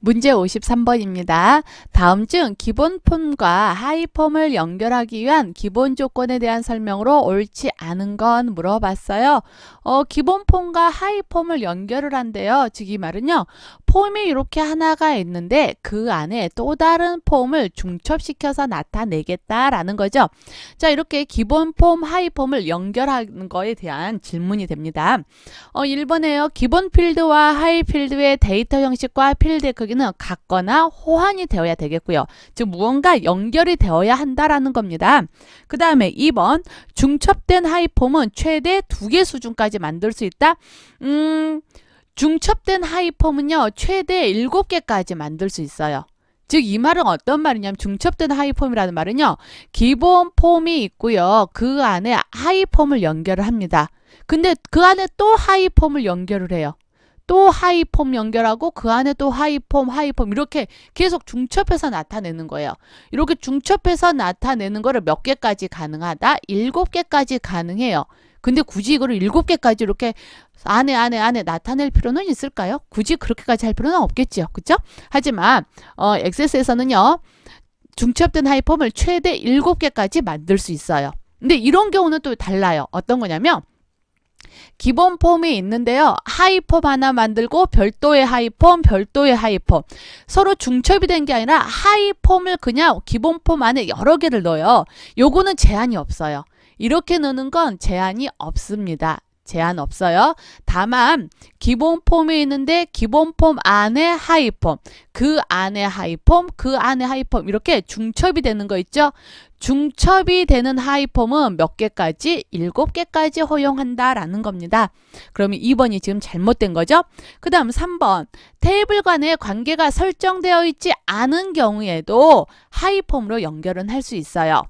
문제 53번입니다. 다음 중 기본 폼과 하위 폼을 연결하기 위한 기본 조건에 대한 설명으로 옳지 않은 건 물어봤어요. 기본 폼과 하위 폼을 연결을 한대요. 즉 이 말은요. 폼이 이렇게 하나가 있는데 그 안에 또 다른 폼을 중첩시켜서 나타내겠다라는 거죠. 자, 이렇게 기본 폼, 하위 폼을 연결하는 거에 대한 질문이 됩니다. 1번에요. 기본 필드와 하위 필드의 데이터 형식과 필드의 크기는 같거나 호환이 되어야 되겠고요. 즉 무언가 연결이 되어야 한다라는 겁니다. 그 다음에 2번 중첩된 하위 폼은 최대 2개 수준까지 만들 수 있다. 중첩된 하위 폼은요. 최대 7개까지 만들 수 있어요. 즉 이 말은 어떤 말이냐면 중첩된 하위 폼이라는 말은요. 기본 폼이 있고요. 그 안에 하위 폼을 연결을 합니다. 근데 그 안에 또 하위 폼을 연결을 해요. 또 하위 폼 연결하고 그 안에 또 하위 폼 이렇게 계속 중첩해서 나타내는 거예요. 이렇게 중첩해서 나타내는 거를 몇 개까지 가능하다? 7개까지 가능해요. 근데 굳이 이거를 7개까지 이렇게 안에 나타낼 필요는 있을까요? 굳이 그렇게까지 할 필요는 없겠죠. 그죠? 하지만 엑세스에서는요. 중첩된 하위 폼을 최대 7개까지 만들 수 있어요. 근데 이런 경우는 또 달라요. 어떤 거냐면 기본 폼이 있는데요. 하위 폼 하나 만들고 별도의 하위 폼, 별도의 하위 폼. 서로 중첩이 된 게 아니라 하위 폼을 그냥 기본 폼 안에 여러 개를 넣어요. 요거는 제한이 없어요. 이렇게 넣는 건 제한이 없습니다. 제한 없어요. 다만 기본 폼이 있는데 기본 폼 안에 하위 폼, 그 안에 하위 폼, 그 안에 하위 폼 이렇게 중첩이 되는 거 있죠? 중첩이 되는 하위 폼은 몇 개까지? 7개까지 허용한다라는 겁니다. 그러면 2번이 지금 잘못된 거죠? 그 다음 3번 테이블 간의 관계가 설정되어 있지 않은 경우에도 하위 폼으로 연결은 할 수 있어요.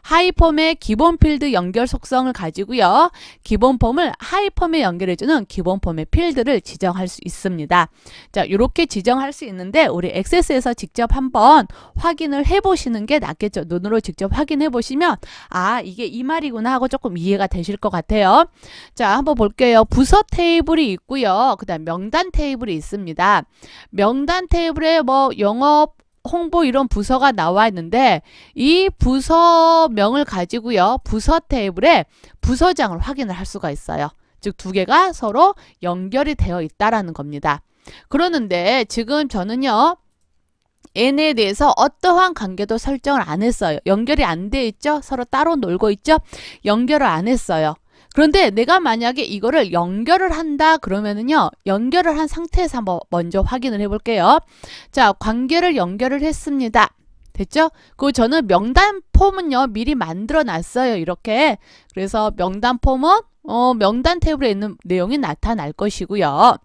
하위 폼의 기본 필드 연결 속성을 가지고요. 기본 폼을 하위 폼에 연결해주는 기본 폼의 필드를 지정할 수 있습니다. 자, 이렇게 지정할 수 있는데 우리 엑세스에서 직접 한번 확인을 해보시는 게 낫겠죠. 눈으로 직접 확인해 보시면 아, 이게 이 말이구나 하고 조금 이해가 되실 것 같아요. 자, 한번 볼게요. 부서 테이블이 있고요. 그 다음 명단 테이블이 있습니다. 명단 테이블에 뭐 영업 홍보 이런 부서가 나와 있는데 이 부서명을 가지고요. 부서 테이블에 부서장을 확인을 할 수가 있어요. 즉 2개가 서로 연결이 되어 있다라는 겁니다. 그러는데 지금 저는요. 얘네에 대해서 어떠한 관계도 설정을 안 했어요. 연결이 안 돼 있죠? 서로 따로 놀고 있죠? 연결을 안 했어요. 그런데 내가 만약에 이거를 연결을 한다 그러면은요. 연결을 한 상태에서 한번 먼저 확인을 해볼게요. 자, 관계를 연결을 했습니다. 됐죠? 그리고 저는 명단 폼은요. 미리 만들어 놨어요. 이렇게. 그래서 명단 폼은 명단 테이블에 있는 내용이 나타날 것이고요.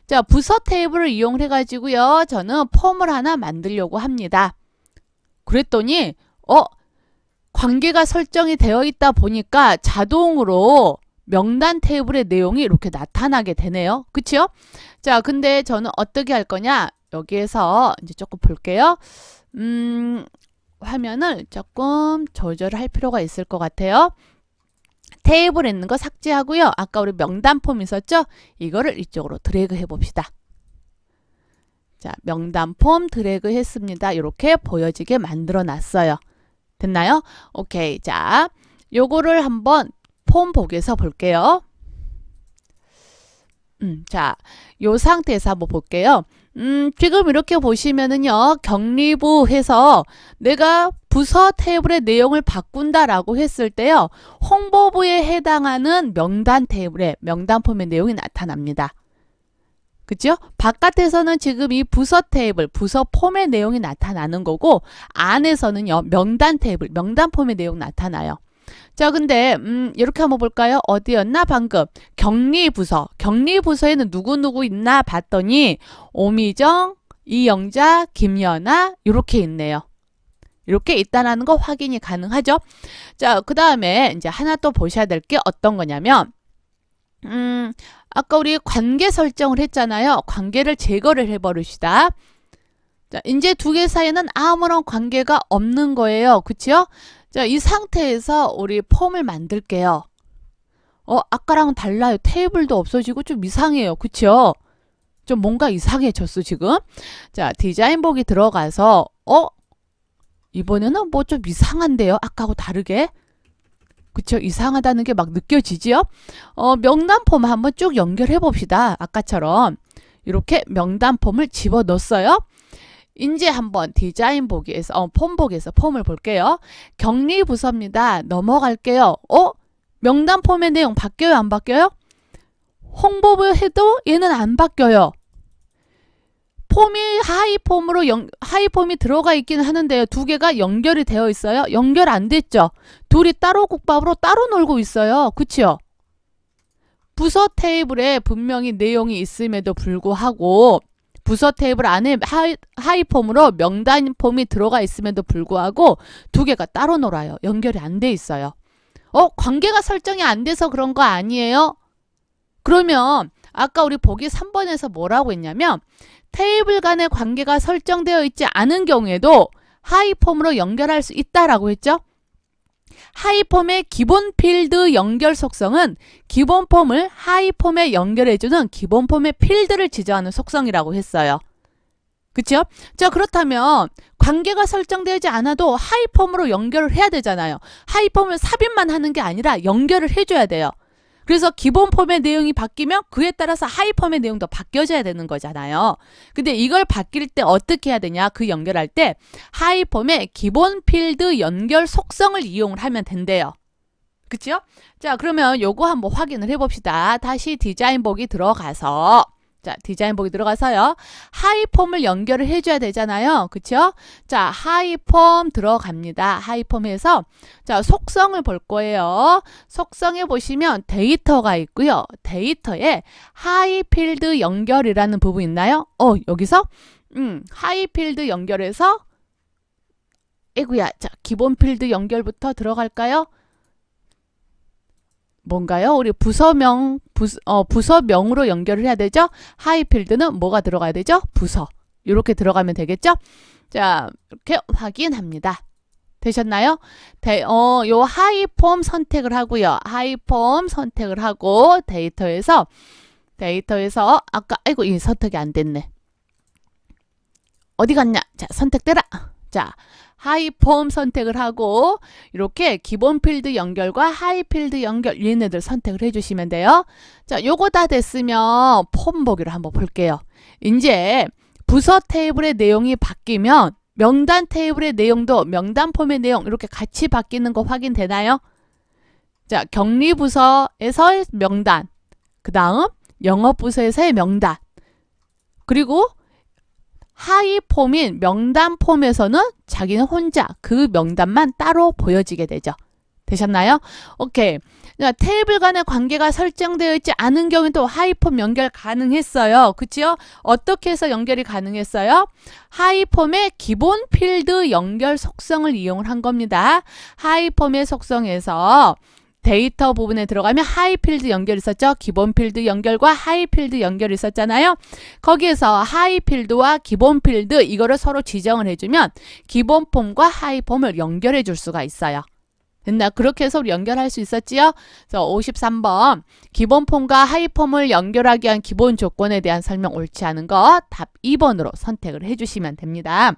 자, 부서 테이블을 이용해 가지고요. 저는 폼을 하나 만들려고 합니다. 그랬더니 관계가 설정이 되어 있다 보니까 자동으로 명단 테이블의 내용이 이렇게 나타나게 되네요. 그치요? 자, 근데 저는 어떻게 할 거냐? 여기에서 이제 조금 볼게요. 화면을 조금 조절할 필요가 있을 것 같아요. 테이블에 있는 거 삭제하고요. 아까 우리 명단 폼 있었죠? 이거를 이쪽으로 드래그 해봅시다. 자, 명단 폼 드래그 했습니다. 이렇게 보여지게 만들어 놨어요. 됐나요? 오케이. 자, 요거를 한번 폼 보기에서 볼게요. 자, 요 상태에서 한번 볼게요. 지금 이렇게 보시면은요, 격리부 해서 내가 부서 테이블의 내용을 바꾼다라고 했을 때요, 홍보부에 해당하는 명단 테이블에 명단 폼의 내용이 나타납니다. 그죠? 바깥에서는 지금 이 부서 테이블, 부서 폼의 내용이 나타나는 거고 안에서는요. 명단 테이블, 명단 폼의 내용 나타나요. 자, 근데 이렇게 한번 볼까요? 어디였나 방금? 격리부서. 격리부서에는 누구누구 있나 봤더니 오미정, 이영자, 김연아 이렇게 있네요. 이렇게 있다는 거 확인이 가능하죠? 자, 그 다음에 이제 하나 또 보셔야 될 게 어떤 거냐면 아까 우리 관계 설정을 했잖아요. 관계를 제거를 해버립시다. 자, 이제 2개 사이에는 아무런 관계가 없는 거예요. 그치요? 자, 이 상태에서 우리 폼을 만들게요. 아까랑 달라요. 테이블도 없어지고 좀 이상해요. 그치요? 좀 뭔가 이상해졌어 지금. 자, 디자인 보기 들어가서 이번에는 뭐 좀 이상한데요? 아까하고 다르게. 그쵸? 이상하다는 게 막 느껴지지요? 명단 폼 한번 쭉 연결해 봅시다. 아까처럼 이렇게 명단 폼을 집어 넣었어요. 이제 한번 디자인 보기에서 폼 보기에서 폼을 볼게요. 격리 부서입니다. 넘어갈게요. 명단 폼의 내용 바뀌어요? 안 바뀌어요? 홍보부 해도 얘는 안 바뀌어요. 폼이 하이폼이 들어가 있기는 하는데요. 두 개가 연결이 되어 있어요. 연결 안 됐죠? 둘이 따로 국밥으로 따로 놀고 있어요. 그치요? 부서 테이블에 분명히 내용이 있음에도 불구하고 부서 테이블 안에 하이폼으로 명단 폼이 들어가 있음에도 불구하고 두 개가 따로 놀아요. 연결이 안 돼 있어요. 관계가 설정이 안 돼서 그런 거 아니에요? 그러면 아까 우리 보기 3번에서 뭐라고 했냐면 테이블 간의 관계가 설정되어 있지 않은 경우에도 하이폼으로 연결할 수 있다라고 했죠. 하이폼의 기본 필드 연결 속성은 기본 폼을 하이폼에 연결해주는 기본 폼의 필드를 지정하는 속성이라고 했어요. 그쵸? 자, 그렇다면 관계가 설정되지 않아도 하이폼으로 연결을 해야 되잖아요. 하이폼을 삽입만 하는 게 아니라 연결을 해줘야 돼요. 그래서 기본 폼의 내용이 바뀌면 그에 따라서 하이폼의 내용도 바뀌어져야 되는 거잖아요. 근데 이걸 바뀔 때 어떻게 해야 되냐? 그 연결할 때 하이폼의 기본 필드 연결 속성을 이용을 하면 된대요. 그쵸? 자, 그러면 요거 한번 확인을 해봅시다. 다시 디자인 보기 들어가서 자, 디자인 보기 들어가서요. 하이폼을 연결을 해줘야 되잖아요. 그쵸? 자, 하이폼 들어갑니다. 하이폼에서 자, 속성을 볼 거예요. 속성에 보시면 데이터가 있고요. 데이터에 하이필드 연결이라는 부분 있나요? 여기서 하이필드 연결해서 에구야, 자, 기본 필드 연결부터 들어갈까요? 뭔가요? 우리 부서명으로 연결을 해야 되죠? 하이필드는 뭐가 들어가야 되죠? 부서. 이렇게 들어가면 되겠죠? 자, 이렇게 확인합니다. 되셨나요? 요 하이폼 선택을 하고요. 하이폼 선택을 하고 데이터에서 아까 이 선택이 안 됐네. 어디 갔냐? 자, 선택되라. 자, 하이폼 선택을 하고 이렇게 기본 필드 연결과 하이 필드 연결 얘네들 선택을 해주시면 돼요. 자, 요거 다 됐으면 폼 보기를 한번 볼게요. 이제 부서 테이블의 내용이 바뀌면 명단 테이블의 내용도 명단 폼의 내용 이렇게 같이 바뀌는 거 확인되나요? 자, 격리 부서에서의 명단, 그 다음 영업 부서에서의 명단, 그리고 하이폼인 명단 폼에서는 자기는 혼자 그 명단만 따로 보여지게 되죠. 되셨나요? 오케이. 자, 테이블 간의 관계가 설정되어 있지 않은 경우에도 하이폼 연결 가능했어요. 그치요? 어떻게 해서 연결이 가능했어요? 하이폼의 기본 필드 연결 속성을 이용을 한 겁니다. 하이폼의 속성에서 데이터 부분에 들어가면 하이필드 연결 있었죠? 기본 필드 연결과 하이필드 연결 있었잖아요. 거기에서 하이필드와 기본 필드 이거를 서로 지정을 해주면 기본 폼과 하이폼을 연결해 줄 수가 있어요. 됐나? 그렇게 해서 우리 연결할 수 있었지요? 그래서 53번 기본 폼과 하이폼을 연결하기 위한 기본 조건에 대한 설명 옳지 않은 거 답 2번으로 선택을 해주시면 됩니다.